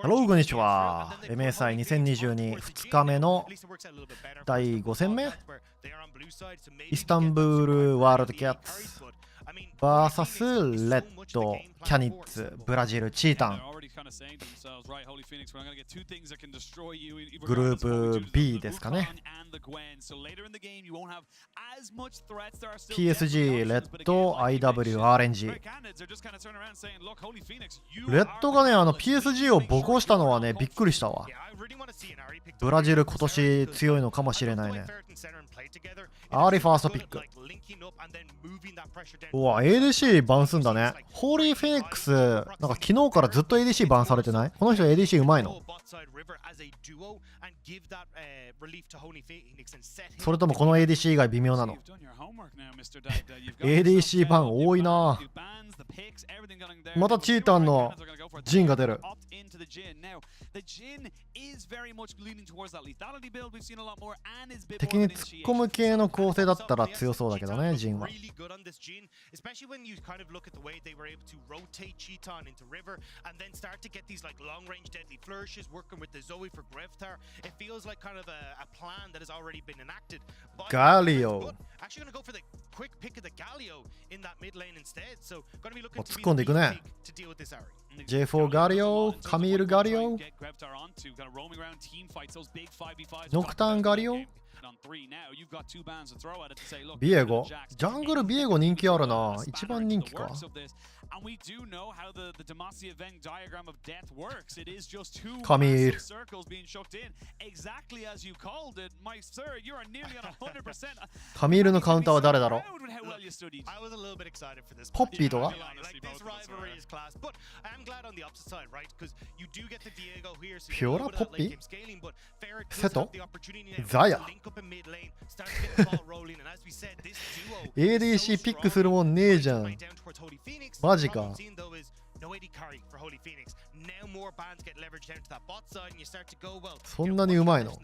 ハロー、こんにちは。MSI2022 2日目の第5戦目イスタンブールワールドキャッツ VS レッドキャニッツブラジルチータングループ B ですかね。 PSG レッド IW RNG レッドがねPSG をボコしたのはねびっくりしたわ。ブラジル今年強いのかもしれないね。アーリーファーストピック。うわ ADC バンすんだね。ホーリーフェニックスなんか昨日からずっと ADC バンされてない？この人 ADC うまいの？それともこの ADC 以外微妙なの？ ADC バン多いな。またチータンのジンが出る。敵に突っ込む系の構成だったら強そうだけどね、ジンは。ガリオ突っ込んでいくね。J4 ガリオ、カミールガリオ、ノクターンガリオ、ビエゴ、ジャングルビエゴ人気あるな。一番人気か。カミール。カミールのカウンターは誰だろう？ポッピーとか？ピオラ？ポッピー？セト？ザヤADC ピックするもんねえじゃん。マジか。そんなにうまいの？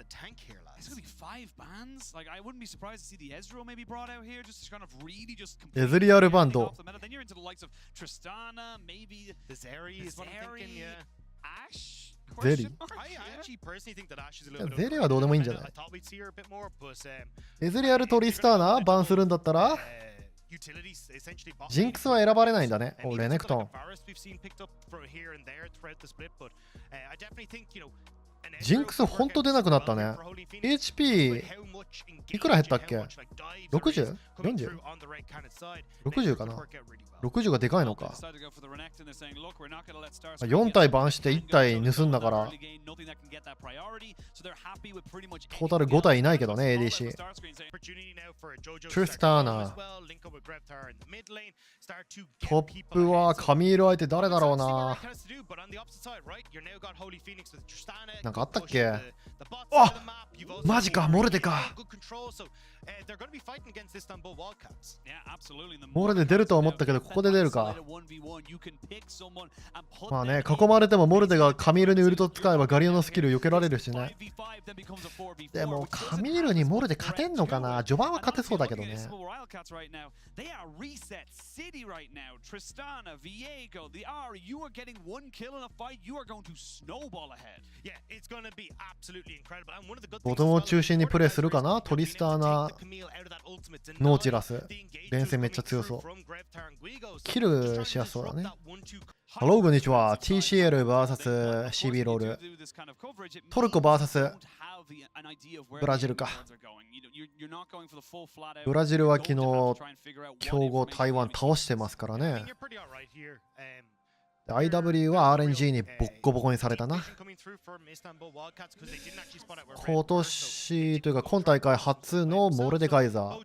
エズリアルバンド。ゼリゼリはどうでもいいんじゃない？エズリアルトリスターナバンするんだったらジンクスは選ばれないんだね。レネクトン。ジンクスほんと出なくなったね。HP いくら減ったっけ？ 60？ 40？ 60 かな。60がでかいのか。4体バンして1体盗んだからトータル5体いないけどね。 ADC トリスターナ。トップはカミール相手誰だろうな。なんかあったっけ？あ、マジか、モルデか。モルデ出るとは思ったけどここで出るか。まあね、囲まれてもモルデがカミールにウルト使えばガリオのスキル避けられるしね。でもカミールにモルデ勝てんのかな。序盤は勝てそうだけどね。ボトムを中心にプレイするかな。トリスターナ、ノーチラス、連戦めっちゃ強そう。キルしやすそうだね。ハロー、こんにちは。TCL vs CB ロール。トルコ vs ブラジルか。ブラジルは昨日強豪台湾倒してますからね。IW は RNG にボッコボコにされたな。今年というか今大会初のモルデカイザ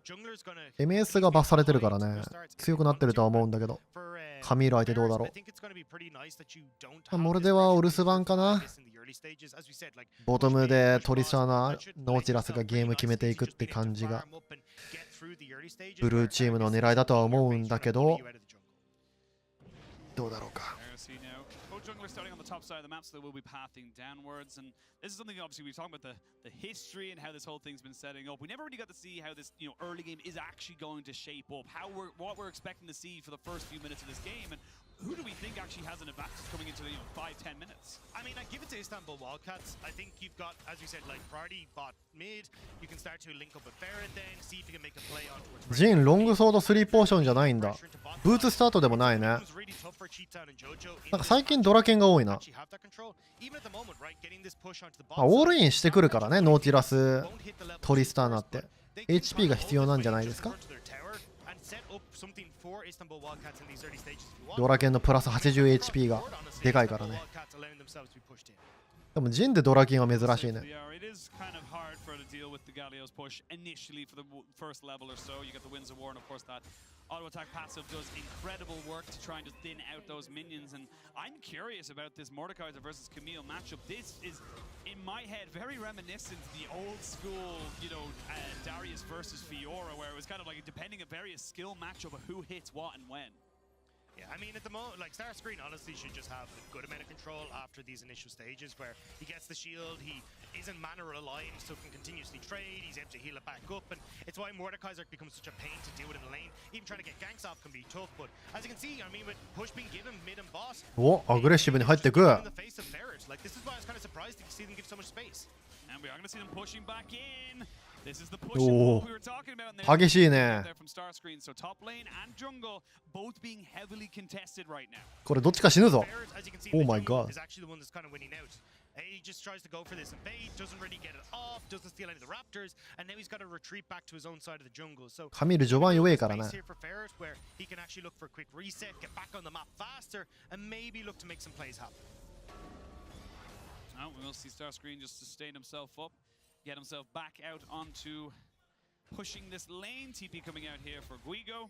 ー MS がバフされてるからね、強くなってるとは思うんだけど、カミール相手どうだろう。モルデはお留守番かな。ボトムでトリスターナ、ノーチラスがゲーム決めていくって感じがブルーチームの狙いだとは思うんだけど、どうだろうか。Jungler starting on the top side of the map, so they will be pathing downwards. And this is something obviously we've talked about the history and how this whole thing's been setting up. We never really got to see how this early game is actually going to shape up, what we're expecting to see for the first few minutes of this game. And who do we think actually has an advantage coming into the 5-10 minutes? I mean, I give it to Istanbul Wildcats, I think you've got, as you said, like priority bot mid. You can start to link up with Ferret then, see if you can make a play on towards. ジンロングソード3ポーションじゃないんだ。ブーツスタートでもないね。なんか最近ドラケンが多いな。オールインしてくるからね、ノーティラス、トリスターナって。HP が必要なんじゃないですか。ドラケンのプラス 80HP がでかいからね。でもジンでドラケンは珍しいね。Auto attack passive does incredible work to try and just thin out those minions, and I'm curious about this Mordekaiser versus Camille matchup. This is, in my head, very reminiscent of the old school, you know, Darius versus Fiora, where it was kind of like depending a various skill matchup of who hits what and when. Yeah, I mean, at the moment, like Starscreen honestly should just have a good amount of control after these initial stages where he gets the shield, he isn't mana aligned, so can continuously trade, he's able to heal it back up, and it's why Mordekaiser becomes such a pain to deal with in the lane. Even trying to get ganks off can be tough, but as you can see, I mean, with push being given mid and boss, お、アグレッシブに入ってく。in the face of Ferret, like this is why I was kind of surprised to see them give so much space. And we are going to see them pushing back in. This is the push we were talking about. 激しいね。So top lane and jungle both being heavily contested right now. これどっちか死ぬぞ。Oh my god. He just tries to go for this invade, doesn't really get it off, doesn't steal any of the raptors, and now he's got to retreat back to his own side of the jungle. So カミール序盤弱いからね。 here for Ferret where he can actually look for a quick reset, get back on the map faster, and maybe look to make some plays happen. Now we'll see Starscreen just sustain himself up, get himself back out onto pushing this lane. TP coming out here for Guigo.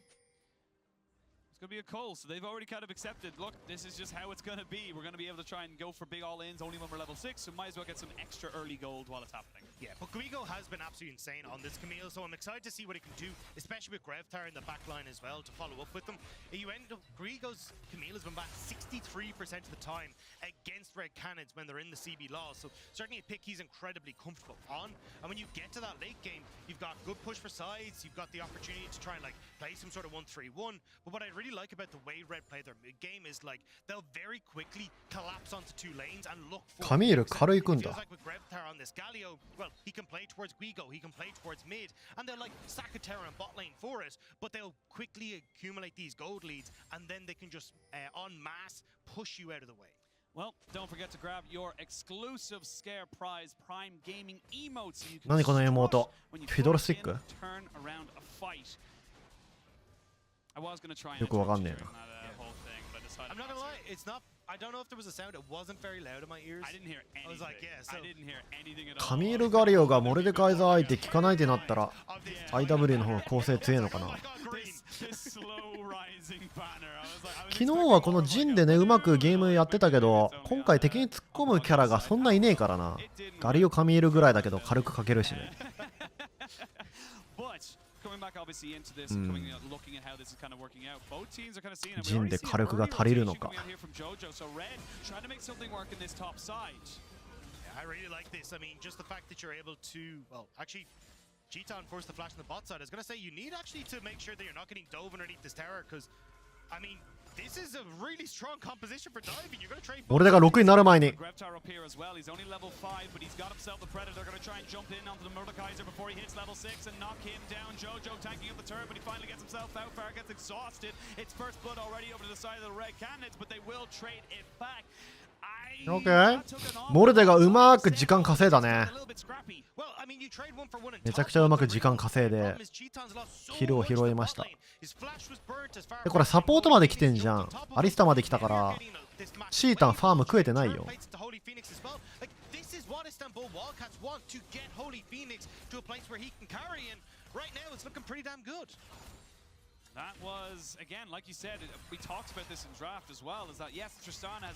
It's going to be a call, so they've already kind of accepted, look, this is just how it's going to be. We're going to be able to try and go for big all-ins only when we're level 6, so might as well get some extra early gold while it's happening. Yeah, but Guigo has been absolutely insane on this Camille, so I'm excited to see what he can do, especially with Grevtar in the back line as well, to follow up with them. You end up, Guigo's Camille has been back 63% of the time against Red Cannons when they're in the CB laws, so certainly a pick he's incredibly comfortable on. And when you get to that late game, you've got good push for sides, you've got the opportunity to try and like play some sort of 1-3-1, but what I really like about the way Red play their mid game is like they'll very quickly collapse onto two lanes and look for カミール軽いくんだ。 like with Grevtar on this Galio, well, he can play towards Guigo, he can play towards mid, and they'll like sack a Terra and bot lane for it, but they'll quickly accumulate these gold leads, and then they can just en masse push you out of the way. Well, don't forget to grab your exclusive scare prize Prime Gaming emotes so you can 何このエモート。フィドルスティック？ turn around a fight. I was going to try and よくわかんねえな。 whole thing, but I decided I'm not gonna lie, it's not. I don't know if there was a sound. It wasn't very loud in my ears. I didn't hear anything. I was like, yeah, so I didn't hear anything at all. カミール・ガリオがモルデカイザー相手聞かないってなったら IW の方が構成強いのかな。昨日はこのジンでねうまくゲームやってたけど今回敵に突っ込むキャラがそんないねえからな。ガリオ・カミールぐらいだけど軽くかけるしね。ジンで火力が足りるのか。 I really like this. I mean, just the fact that you're able to, well, actually, Cheeton forced the flash on the bot side. I was going to say, you need actually to make sure that you're not getting dove underneath this tower, because, I mean, this is a really strong composition for diving. You're going to trade. 俺らが6になる前に。 Grevtar up here as well. He's only level 5, but he's got himself the Predator. Going to try and jump in onto the Mordekaiser before he hits level 6 and knock him down. Jojo tanking up the turret, but he finally gets himself out. Farah gets exhausted. It's first blood already over to the side of the Red Cannons, but they will trade it back. OK モルデがうまく時間稼いだね。めちゃくちゃうまく時間稼いでキルを拾いました。でこれサポートまで来てんじゃん。アリスタまで来たからシータンファーム食えてないよ。That was, again, like you said, we talked about this in draft as well, is that yes, Tristana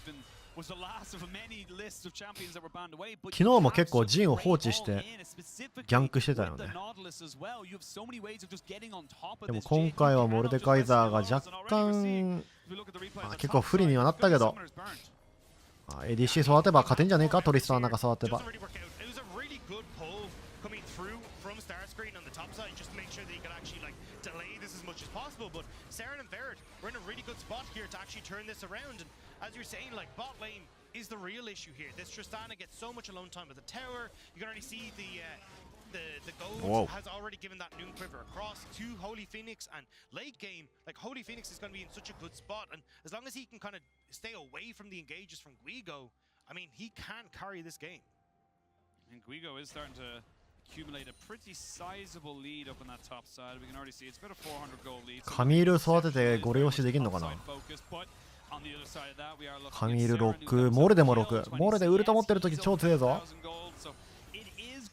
was the last of many lists of champions that were banned away, but 昨日も結構ジンを放置してギャンクしてたよね。でも今回はモルデカイザーが若干、結構不利にはなったけど、ADC 育てば勝てんじゃねえか、トリスターなんか育てば。delay this as much as possible, but Saren and Ferret were in a really good spot here to actually turn this around. And as you're saying, like bot lane is the real issue here. This Tristana gets so much alone time with the tower. You can already see the gold has already given that Noon Quiver across to Holy Phoenix, and late game, like Holy Phoenix is going to be in such a good spot, and as long as he can kind of stay away from the engages from Guigo, I mean, he can carry this game. And Guigo is starting to accumulate a pretty sizable lead up on that top side. We can already see it's about a 400 goal lead. カミール育ててゴレ押しできるのかな。 カミール6、モレでも6。モレでウルト持ってるとき超強いぞ。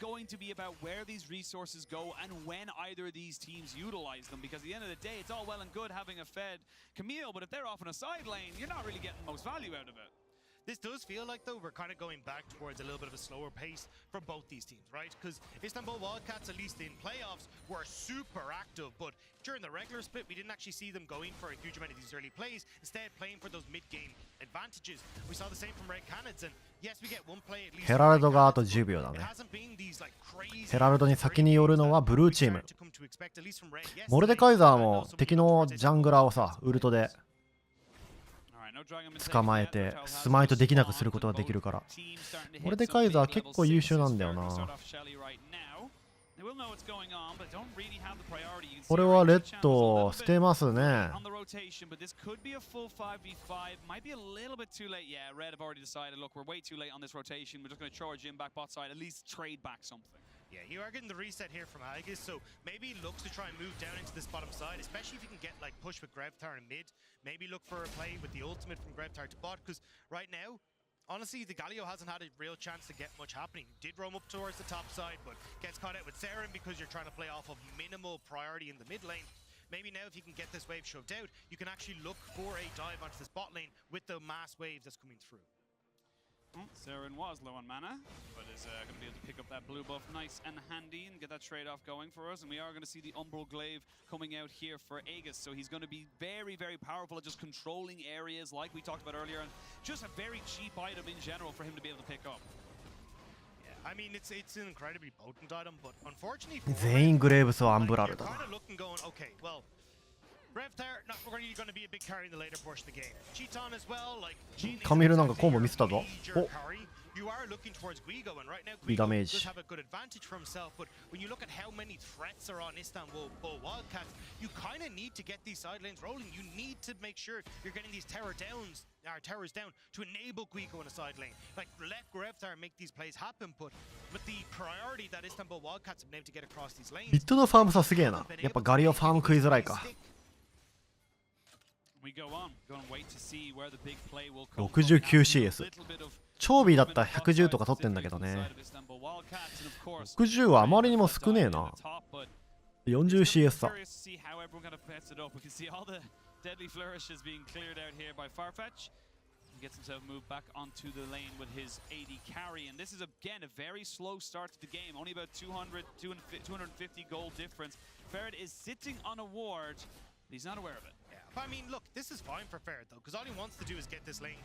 Going to be about where these resources go and when either of these teams utilize them, because at the end of the day it's all well and good having a fed Camille, but if they're off on a side lane you're not really getting most value out of it. This does feel like, though, we're kind of going back towards a little bit of a slower pace for both these teams, right? Because Istanbul Wildcats, at least in playoffs, were super active, but during the regular split, we didn't actually see them going for a huge amount of these early plays, instead playing for those mid-game advantages. We saw the same from Red Canids, and yes, we get one play at least. ヘラルドがあと10秒だね。ヘラルドに先に寄るのはブルーチーム。モルデカイザーも敵のジャングラーをさ、ウルトで捕まえてスマイトできなくすることができるから、モルデカイザー結構優秀なんだよな。これはレッド捨てますね。Yeah, you are getting the reset here from Aegis, so maybe he looks to try and move down into this bottom side, especially if you can get like push with Grevtar in mid. Maybe look for a play with the ultimate from Grevtar to bot, because right now, honestly, the Galio hasn't had a real chance to get much happening. Did roam up towards the top side, but gets caught out with Saren because you're trying to play off of minimal priority in the mid lane. Maybe now if you can get this wave shoved out, you can actually look for a dive onto this bot lane with the mass waves that's coming through. Saren was low on mana, but is going to be able to pick up that blue buff nice and handy and get that trade-off going for us. And we are going to see the Umbral Glaive coming out here for Aegis. So he's going to be very, very powerful at just controlling areas like we talked about earlier, and just a very cheap item in general for him to be able to pick up. Yeah, I mean, it's an incredibly potent item, but unfortunately, 全員グレーブスはアンブラルだな。 Grevtar, not really going to be a big carry in the later portion of the game. Cheaton as well, like カミールなんかコンボ見せたぞ。 You are looking towards Guigo, and right now Big Guigo damage. does have a good advantage for himself, but when you look at how many threats are on Istanbul Wildcats, you kind of need to get these side lanes rolling. You need to make sure you're getting these towers down to enable Guigo in a side lane. Like, let Grevtar make these plays happen, but with the priority that Istanbul Wildcats have been able to get across these lanes. ビットのファームさすげえな。やっぱガリオファーム食いづらいか。69CS。超ビーだったら110とか取ってんだけどね。60はあまりにも少ねえな。40CS さ。Gets himself moved back onto the lane with his AD carry, and this is again a very slow start to the game. Only about 250 gold difference. Ferret is sitting on a ward, but he's not aware of it. Yeah, but I mean, look, this is fine for Ferret though, because all he wants to do is get this lane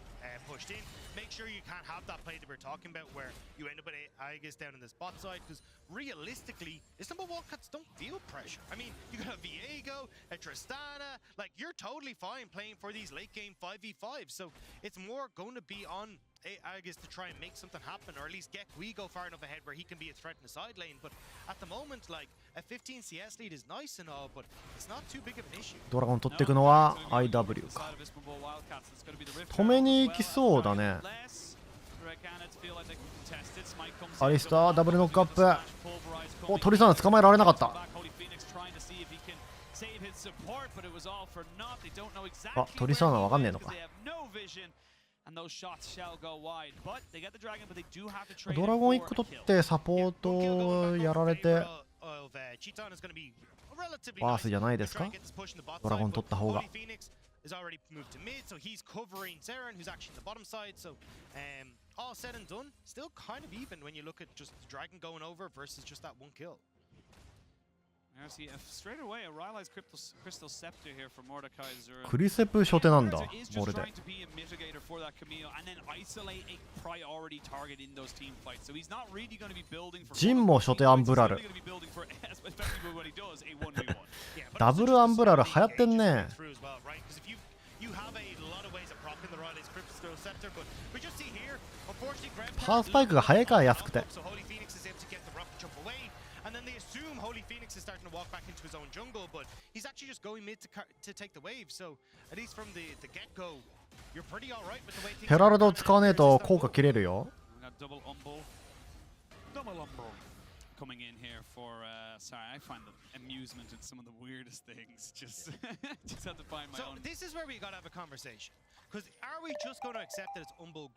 pushed in. Make sure you can't have that play that we're talking about where you end up with Aegis down in the spot side, because realistically, Istanbul Wildcats don't feel pressure. I mean, you got a Viego, a Tristana, like you're totally fine playing for these late game 5v5. So it's more going to be on Aegis to try and make something happen, or at least get Guigo far enough ahead where he can be a threat in the side lane. But at the moment, like a 15 CS lead is nice and all, but it's not too big of an issue. ドラゴン取っていくのは IW か。止めに行きそうだね。アリスターダブルノックアップ。お、鳥さん捕まえられなかった。あ、鳥さんはわかんねえのか。ドラゴン1個取ってサポートやられてバースじゃないですか。ドラゴン取った方が。Is already moved to mid, so he's covering Saren, who's actually in the bottom side. So, all said and done, still kind of even when you look at just the Dragon going over versus just that one kill. I see straight away a Rylai's Crystal Scepter here for Mordekaiser. クリセプ初手なんだ。モルデ。ジンも初手アンブラル。ダブルアンブラル流行ってんね。you have a lot of ways of proccing the Riley's Crypto Scepter, but we just see here, unfortunately, Grab パースパイクが早いから安くて。 so Holy Phoenix is able to get the rocket jump away, and then they assume Holy Phoenix is starting to walk back into his own jungle, but he's actually just going mid to take the wave, so at least from the get-go, you're pretty alright with the way things ヘラルドを使わねえと効果切れるよ。 We got double umble coming in here for sorry, I find the amusement in some of the weirdest things. Just have to find my So own. this is where we gotta have a conversation, because are we just going to accept that it's Umbral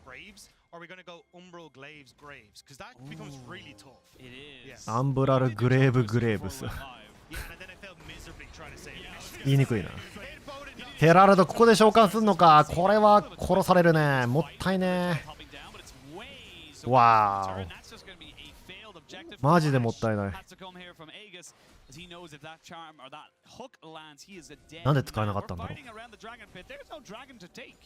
Graves, or are we going to go Umbral Glaves Graves? Because that becomes really tough. It is. Yes. アンブラルグレーブグレーブス。 Yeah, and then I failed miserably trying to say it. 言いにくいな。 It boded not ヘラルドここで召喚すんのか。これは殺されるね。もったいね。 Popping down, but it's ways away from the わ turret. ー That's just going to be a failed objective. マジでもったいない。 Has to come here from Aegis, as he knows if that charm or that hook lands, he is a dead なんで使えな man. かったんだ We're ろう。 fighting around the dragon pit. There's no dragon to take.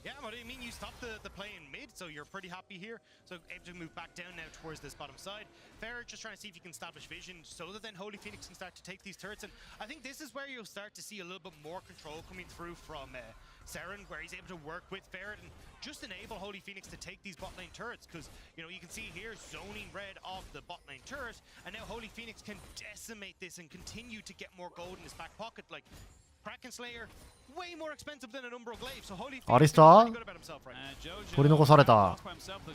Yeah, but I mean, you stopped the play in mid, so you're pretty happy here. So able to move back down now towards this bottom side. Fair just trying to see if you can establish vision so that then Holy Phoenix can start to take these turrets. And I think this is where you'll start to see a little bit more control coming through from Seren, where he's able to work with Ferret and just enable Holy Phoenix to take these bot lane turrets. Because, you know, you can see here zoning red off the bot lane turret. And now Holy Phoenix can decimate this and continue to get more gold in his back pocket. Like, Kraken Slayer, way more expensive than an Umbral Glaive, so Holy Phoenix アリスター feels pretty good about himself right now. 取り残された。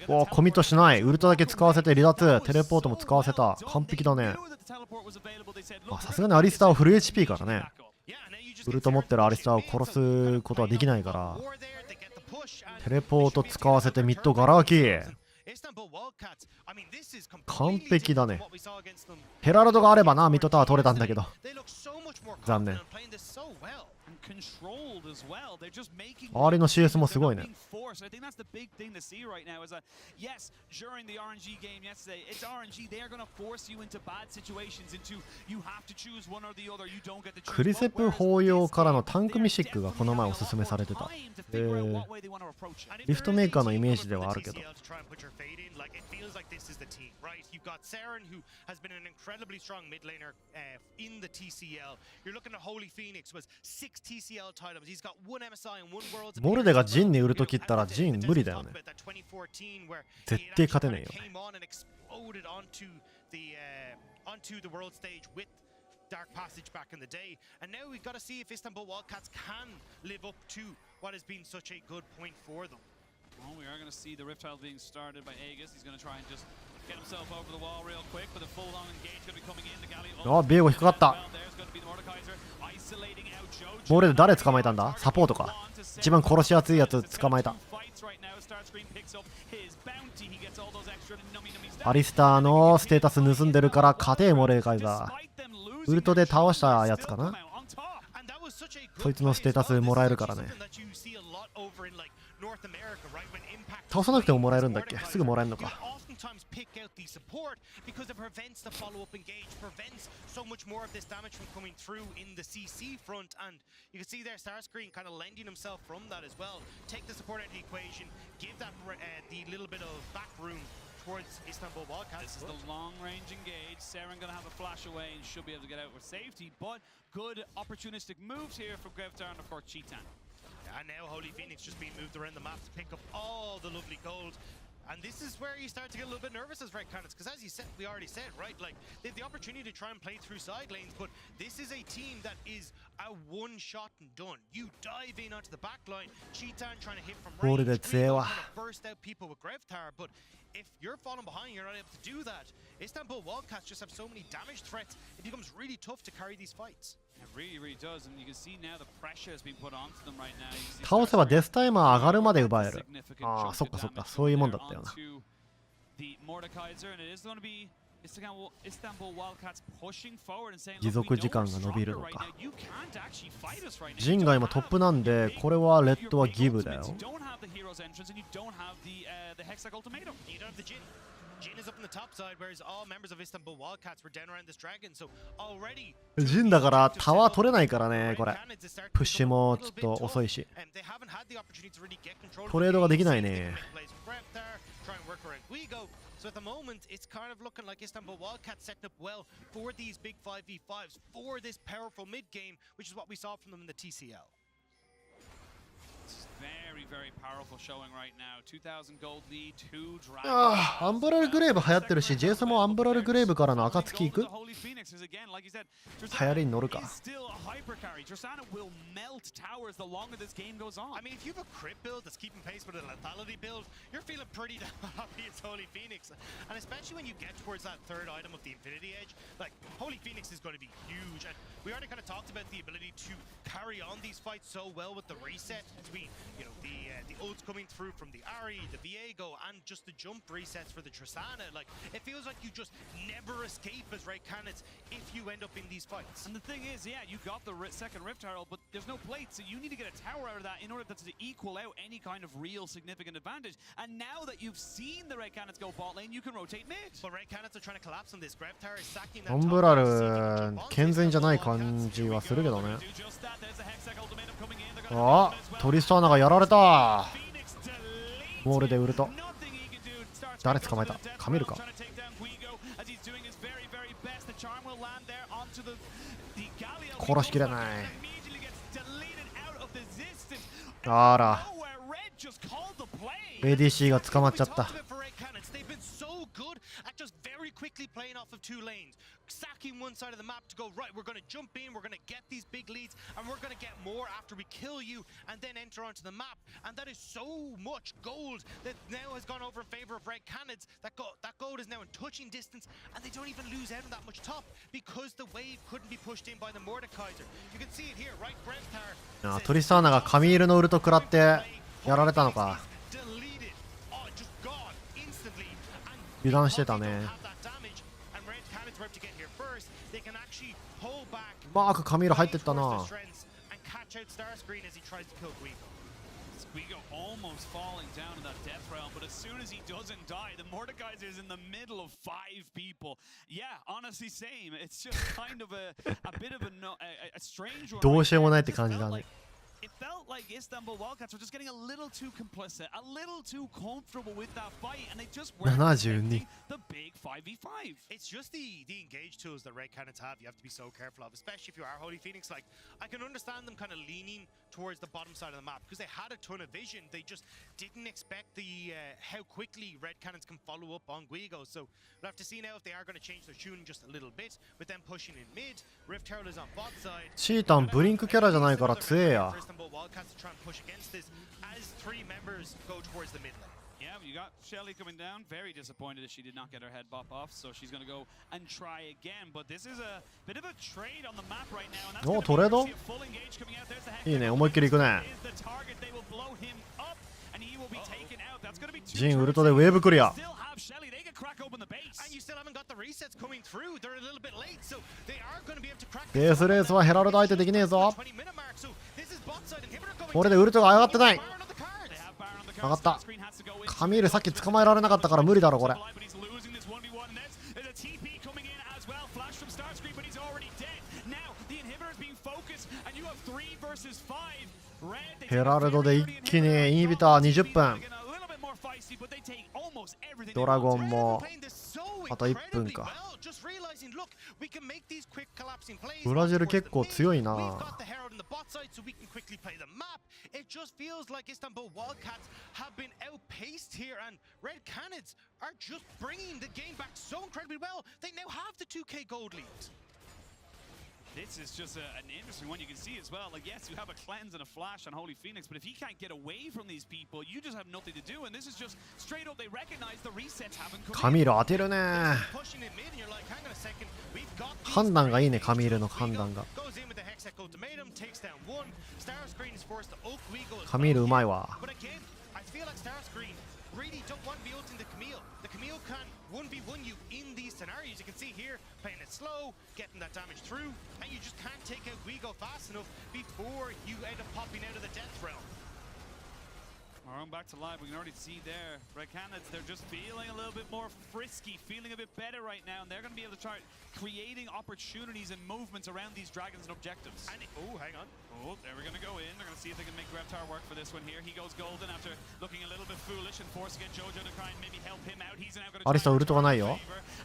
おコミットしない。ウルトだけ使わせて離脱。テレポートも使わせた。完璧だね。さすがにアリスターはフル HP からね。 Yeah, and now you just ウルト持ってるアリスターを殺すことはできないから。 war there, they get the push, and テレポート使わせてミッドガラ空き。 Istanbul Wildcats, I mean, this is 完 completely 璧だ different ね from what we saw against them. ヘラルドがあればな、ミッドタワー取れたんだけど。 They look so much more 残念。 confident playing this so well. Controlled as well. They're just making 周りの CS もすごいね。 being forced. I think that's the big thing to see right now is that yes, during the RNG game yesterday, it's RNG. They are going to force you into bad situations, into you have to choose one or the other. You don't get to choose. クリセプ法要からのタンクミシックがこの前おすすめされてた。リフトメーカーのイメージではあるけど。 Like it feels like this is the team, right? You've got Seren, who has been an incredibly strong mid laner in the TCL. You're looking at Holy Phoenix, was 6 TCL titles. He's got 1 MSI and 1 Worlds. モルデがジンにウルト切ったらジン無理だよね。絶対勝てねえよ。 Came on and exploded onto the world stage with Dark Passage back in the day. And now we've got to see if Istanbul Wildcats can live up to what has been such a good point for them. Well, we are going to see the Rift Tile being started by Aegis. He's going to try and just get himself over the wall real quick, but the full-on engage going to be coming in. The galley あ、ビエゴ引っかかった。 there's going to be the Mordekaiser isolating out Jojo. モルデ誰捕まえたんだ？サポートか。一番殺しやすいやつ捕まえた。 Fights right now. Starscream picks up his bounty. He gets all those extra nummy nummies. アリスターのステータス盗んでるから勝てモルデカイザー。ウルトで倒したやつかな。そいつのステータスもらえるからね。倒さなくてももらえるんだっけ？すぐもらえるのか。 Sometimes pick out the support because it prevents the follow-up engage, prevents so much more of this damage from coming through in the CC front, and you can see there Starscream kind of lending himself from that as well. Take the support out of the equation, give that the little bit of back room towards Istanbul Wildcats. This is the long-range engage. Seren gonna have a flash away and should be able to get out with safety, but good opportunistic moves here from Grevtar and of course Cheetan. And now Holy Phoenix just being moved around the map to pick up all the lovely gold. And this is where you start to get a little bit nervous as Red Cannons, because as you said, we already said, right, like, they have the opportunity to try and play through side lanes, but this is a team that is a one shot and done. You dive in onto the back line, Cheetan trying to hit from range, Grigo trying to burst out people with Grevtar, but if you're falling behind, you're not able to do that. Istanbul Wildcats just have so many damage threats, it becomes really tough to carry these fights. It really, really does, and you can see now the pressure has been put onto them right now. 倒せばデスタイマー上がるまで奪える。ああ、そっかそっか、そういうもんだったよな。 The Mordekaiser, and it is going to be Istanbul Wildcats pushing forward and saying, 持続時間が伸びるの right か。 now. You can't actually fight us right now. ジンが今トップなんで、これはレッドはギブだよ。 You don't have the hero's entrance and you don't have the Hexac ultimatum. You don't have the Jin. Jin is up on the top side, whereas all members of Istanbul Wildcats were down around this dragon, so already ジンだからタワー取れないからね、これ。プッシュもちょっと遅いし。トレードができないね。 So at the moment, it's kind of looking like Istanbul Wildcats setting up well for these big 5v5s, for this powerful mid game, which is what we saw from them in the TCL. Very, very powerful showing right now. 2000 gold lead, 2 dragons. ああ、アンブラルグレーブ流行ってるし、ジェイソンもアンブラルグレーブからの暁行く？流行りに乗るか。I mean, if you have a crit build that's keeping pace with a lethality build, you're feeling pretty happy as Holy Phoenix. And especially when you get towards that third item of the Infinity Edge, like, Holy Phoenix is going to be huge. And we already kind of talked about the ability to carry on these fights so well with the reset between, you know, the ults coming through from the Ari, the Viego, and just the jump resets for the Tristana. Like, it feels like you just never escape as Red Canids if you end up in these fights. And the thing is, yeah, you got the second Rift Herald, but there's no plate, so you need to get a tower out of that in order to equal out any kind of real significant advantage. And now that you've seen the Red Canids go bot lane, you can rotate mid. But Red Canids are trying to collapse on this. Grav Tower is sacking ア that ンブラル健全じゃない感じはするけどね。あ、トリスターナがやられた。モールでウルト。誰捕まえた？カミルか。殺しきれない。あら、ADC が捕まっちゃった。quickly playing off of 2 lanes, sacking one side of the map to go, right, we're going to jump in, we're going to get these big leads, and we're going to get more after we kill you, and then enter onto the map. And that is so much gold that now has gone over in favor of Red Canids. That gold is now in touching distance, and they don't even lose out on that much top because the wave couldn't be pushed in by the Mordekaiser. You can see it here, right? Grav Tower. トリスターナがカミールのウルト食らってやられたのか。油断してたね。マークカミール入ってったな。Guigo almost falling down in that death realm, but as soon as he doesn't die, the Mordekaiser is in the middle of 5 people. Yeah, honestly, same. It's just kind of a bit of a strange one. どうしようもないって感じだね。It felt like Istanbul Wildcats were just getting a little too complicit, a little too comfortable with that fight, and they just weren't protecting the big 5v5. It's just the engage tools that Red Canids have you have to be so careful of, especially if you are Holy Phoenix. Like, I can understand them kind of leaning towards the bottom side of the map because they had a ton of vision. They just didn't expect the how quickly Red Canids can follow up on Guigo. So we'll have to see now if they are going to change their tuning just a little bit, with them pushing in mid. Rift Herald is on bot side. チータンブリンクキャラじゃないから強えや。Wildcats to try and push against this as 3 members go towards the mid lane. Yeah, you got Shelly coming down. Very disappointed that she did not get her head bop off, so she's going to go and try again. But this is a bit of a trade on the map right now, and that's going to be a full engage coming out. There's the hex. いいね、思いっきり行くね。ジンウルトでウェーブクリア。ベースレースはヘラルド相手できねえぞ。これでウルトが上がってない。上がった。カミールさっき捕まえられなかったから無理だろこれ。ヘラルドで一気にインヒビター20分。ドラゴンもあと1分か。ブラジル結構強いな。It just feels like Istanbul Wildcats have been outpaced here, and Red Canids are just bringing the game back so incredibly well. They now have the 2K gold lead. This is just an interesting one. You can see as well, like, yes, you have a cleanse and a flash on Holy Phoenix, but if he can't get away from these people, you just have nothing to do, and this is just straight up, they recognize the resets haven't come in. カミール当てるね。判断がいいね、カミールの判断が。カミールうまいわ。Really don't want to be ulting the Camille. The Camille can 1v1 you in these scenarios. You can see here, playing it slow, getting that damage through, and you just can't take out Guigo fast enough before you end up popping out of the death realm. We're back to live. We can already see there, Red Canids, they're just feeling a little bit more frisky, feeling a bit better right now, and they're going to be able to start creating opportunities and movements around these dragons and objectives. And oh, hang on. Oh, they're going to go in. They're going to see if they can make Reptar work for this one here. He goes golden after looking a little bit foolish and forcing Jojo to try and maybe help him out. He's now going to try and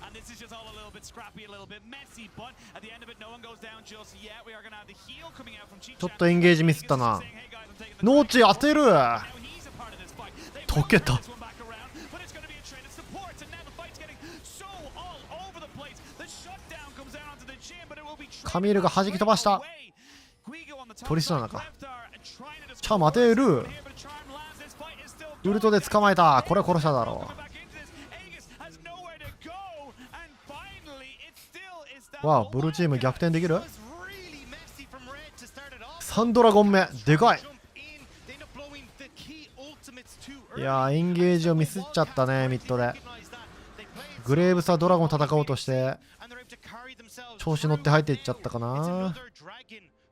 and this is just all a little bit scrappy, a little bit messy, but at the end of it, no one goes down just yet. We are going to have the heal coming out from Chicha. ちょっとエンゲージミスったな。Saying, hey guys, I'm taking ノーチ当てる。溶けた。カミールが弾き飛ばした。トリスタナか。チャーム当てる。ウルトで捕まえた。これ殺しただろう。わあ、ブルーチーム逆転できる。3ドラゴン目でかい。いやー、エンゲージをミスっちゃったね。ミッドでグレーブスはドラゴン戦おうとして調子乗って入っていっちゃったかな。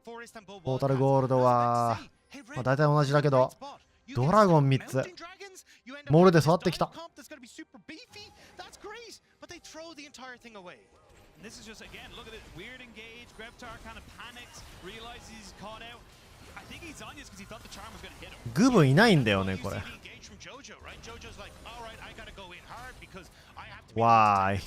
ポータルゴールドは、まあ、大体同じだけどドラゴン3つモールで育ってきた。グブいないんだよねこれ。わーい。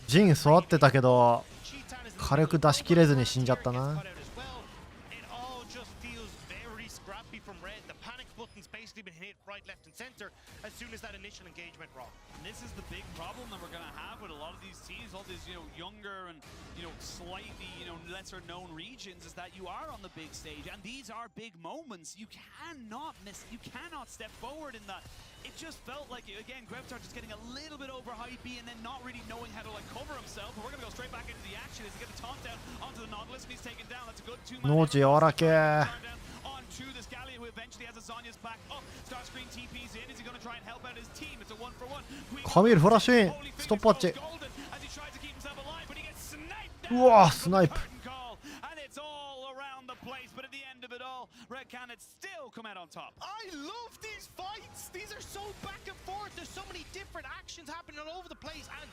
ジン育ってたけど火力出し切れずに死んじゃったな。This is the big problem that we're going to have with a lot of these teams, all these, younger and, slightly, lesser known regions, is that you are on the big stage, and these are big moments. You cannot miss, you cannot step forward in that. It just felt like, again, Grevtar just getting a little bit overhypey and then not really knowing how to, cover himself. But we're going to go straight back into the action as he gets a taunt down onto the Nautilus, and he's taken down. That's a good 2-man. ノーチ柔らけー。To this Gallia who eventually has a Zonya's back up. Starscreen TP's in. Is he going to try and help out his team? It's a 1-for-1. カミールフラッシュイン。ストップワッチ。うわスナイプ。And it's all around the place, but at the end of it all, Red Canids still come out on top. I love these fights. These are so back and forth. There's so many different actions happening all over the place, and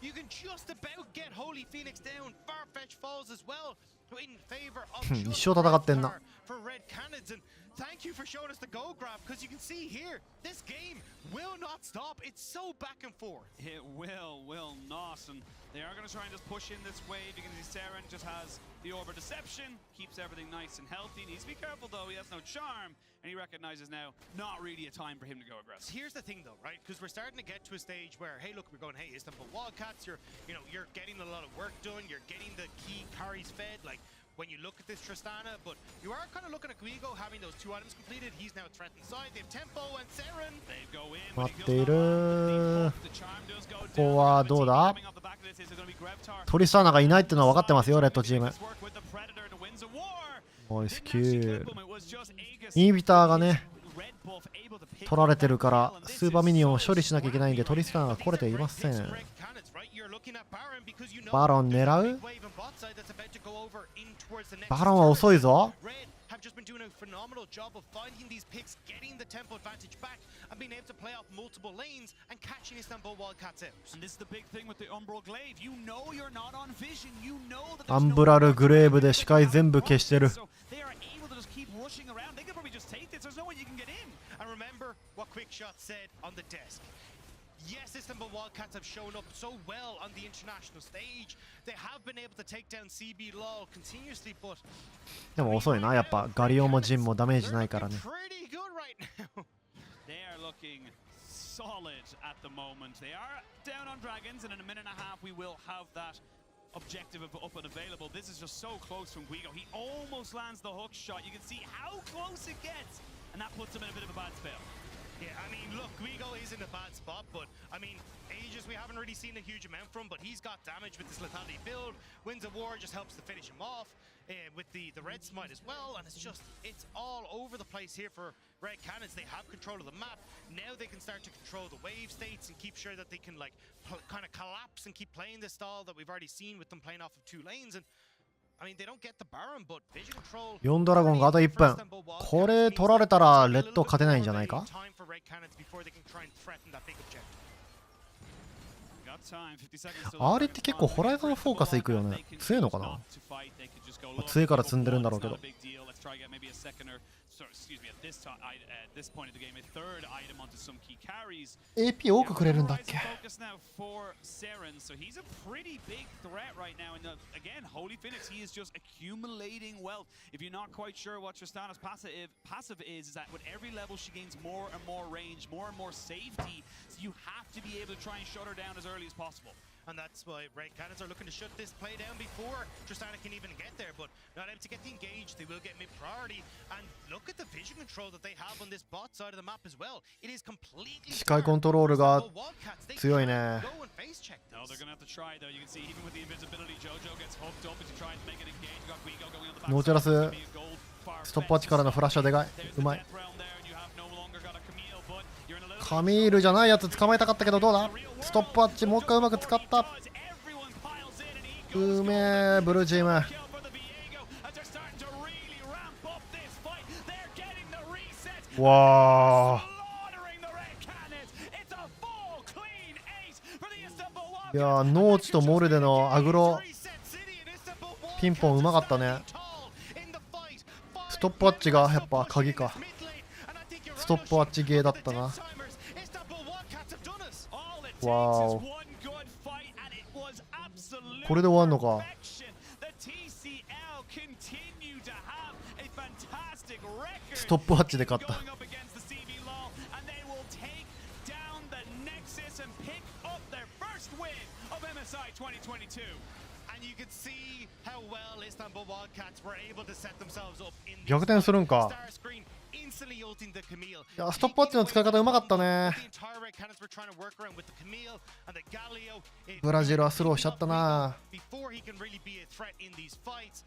you can just about get Holy Phoenix down. Farfetch falls as well in favor of for Red Canids. And thank you for showing us the goal grab, because you can see here this game will not stop. It's so back and forth. It will not, and they are going to try and just push in this wave because Saren just has the Orb of Deception, keeps everything nice and healthy. Needs to be careful though, he has no charm, and he recognizes now not really a time for him to go aggressive. Here's the thing though, right? Because we're starting to get to a stage where, hey, look, we're going, hey, Istanbul Wildcats, you're getting a lot of work done, you're getting the key carries fed, like when you look at this Tristana, but you are kind of looking at Guigo having those 2 items completed. He's now threatened side. They have Tempo and Saren. They go in. 待っている。ここはどうだ。トリスターナがいないってのは分かってますよレッドチーム。ナイスキュー。インビターがね取られてるからスーパーミニオンを処理しなきゃいけないんでトリスターナが来れていません。バロン狙う。バロンは遅いぞ。have just been doing a phenomenal job of finding these picks, getting the tempo advantage back, and being able to play off multiple lanes and catching Istanbul Wildcats out. And this is the big thing with the Umbral Glaive. You know you're not on vision. You know that アンブラルグレーブで視界全部消してる。They are able to just keep rushing around. They could probably just take this. There's no way you can get in. And remember what Quickshot said on the desk. Yes, Istanbul Wildcats have shown up so well on the international stage. They have been able to take down CB LOL continuously, but でも遅いな、やっぱガリオもジンもダメージないからね。pretty good right now. They are looking solid at the moment. They are down on dragons, and in a minute and a half we will have that objective up and available. This is just so close from Guigo. He almost lands the hook shot. You can see how close it gets, and that puts him in a bit of a bad spell. Yeah, I mean, look, Guigo is in a bad spot, but I mean, Aegis we haven't really seen a huge amount from, but he's got damage with this lethality build. Winds of War just helps to finish him off with the Red Smite as well, and it's all over the place here for Red Canids. They have control of the map. Now they can start to control the wave states and keep sure that they can like kind of collapse and keep playing the style that we've already seen with them playing off of 2 lanes. And I mean, they don't get the Baron, but vision control. 4ドラゴンがあと1分。これ取られたらレッド勝てないんじゃないか。あれって結構ホライゾンフォーカスいくよね。強いのかな。強いから積んでるんだろうけど。to try get maybe a second or, sorry, excuse me, at this point of the game, a third item onto some key carries. AP 多くくれるんだっけ。 Focus now for Seren, so he's a pretty big threat right now. And again, Holy Phoenix, he is just accumulating wealth. If you're not quite sure what Tristana's passive is that with every level she gains more and more range, more and more safety. So you have to be able to try and shut her down as early as possible. And that's why Red Cannons are looking to shut this play down before Tristana can even get there, but not able to get the engage. They will get mid priority, and look at the vision control that they have on this bot side of the map as well. It is completely 視界コントロールが強いね。 go and face check No, they're this. gonna have to try though. You can see even with the invisibility, JoJo gets hooked up as he tries to make it engage. You got Guigo going on the back. ノーチャラスストップウォッチからのフラッシュはでかい。うまい。カミールじゃないやつ捕まえたかったけどどうだ。ストップウォッチもう一回うまく使った。うめえブルーチーム。わあ。いやーノーチとモルデのアグロピンポンうまかったね。ストップウォッチがやっぱ鍵か。ストップウォッチゲーだったな。わーお。これで終わんのか。ストップウォッチで勝った。MSI2022. And you could see how well Istanbul Wildcats were able to set themselves up in the 逆転するんか。 star screen, instantly ulting the Camille. いやストップウォッチの使い方うまかったね。 The entire Red Cannons were trying to work around with the Camille and the Galio. ブラジルはスローしちゃったな。 Before he can really be a threat in these fights.